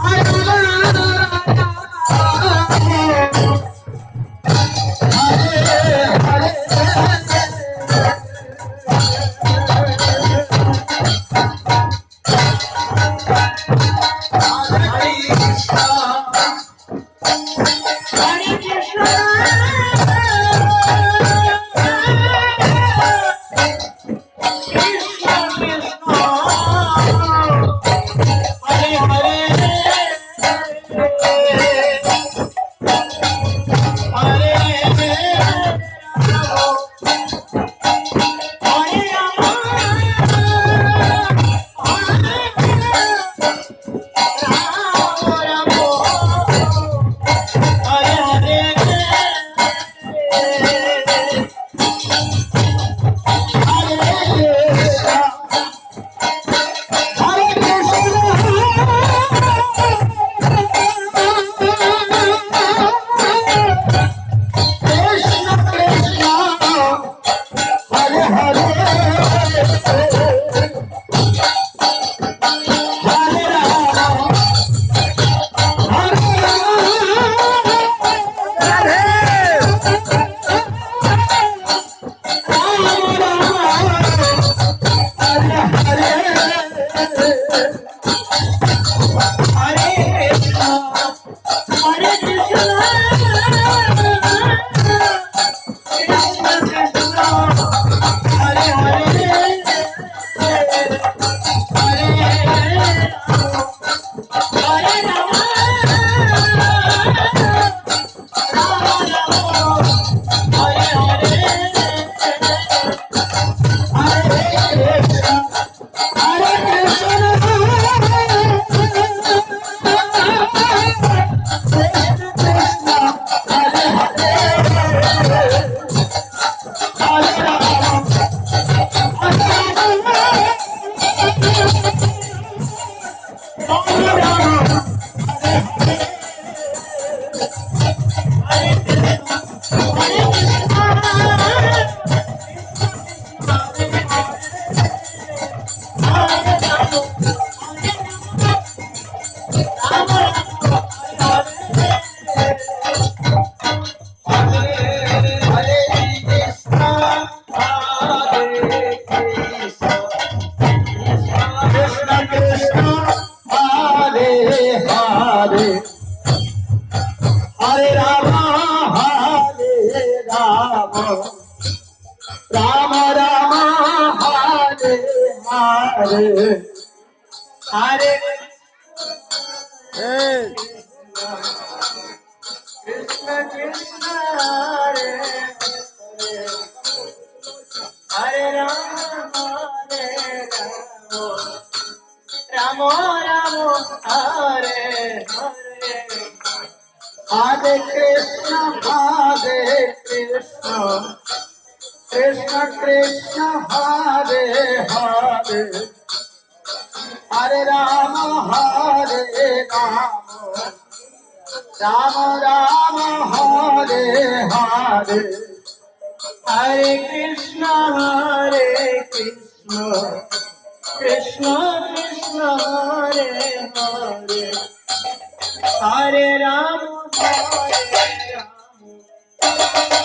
I Hare Hare Rama Hare Rama Rama Rama Hare Hare Hare Krishna Krishna Hare Hare Rama Rama Rama Hare Hare Hare Krishna Krishna Krishna Hare Hare Hare Rama Rama Rama Hare Hare Hare Krishna Krishna Krishna Hare Hare Hare Rama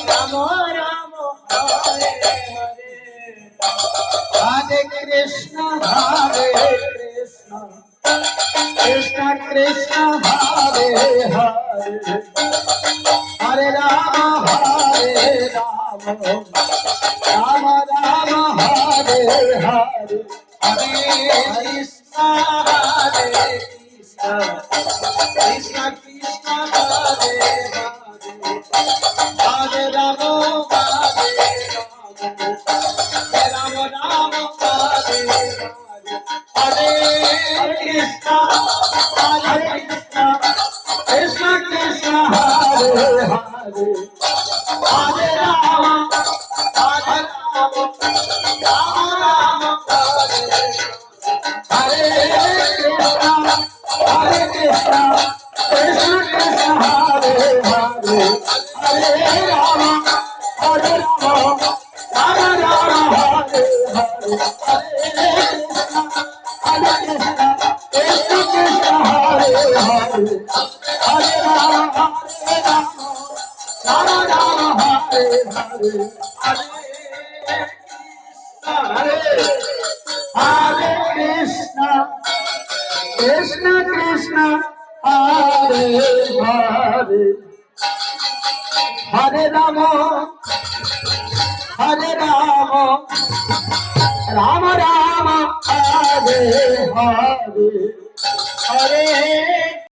Rama Rama Hare Hare Hare Krishna Krishna Krishna Hare Hare Hare Rama Rama Rama Hare Hare Hare Krishna Krishna Krishna Hare Hare Hare Rama Rama Rama Hare Hare Krishna Krishna Krishna Hare Hare Hare Rama Rama Rama Hare Hare Krishna Krishna Krishna Hare Hare Hare Rama Rama Rama Hare Hare Hare Krishna Krishna Krishna Hare Hare Hare Rama Rama Rama Hare Hare Hare Krishna Krishna Krishna Hare Hare Hare Rama Rama Rama Hare Hare Hare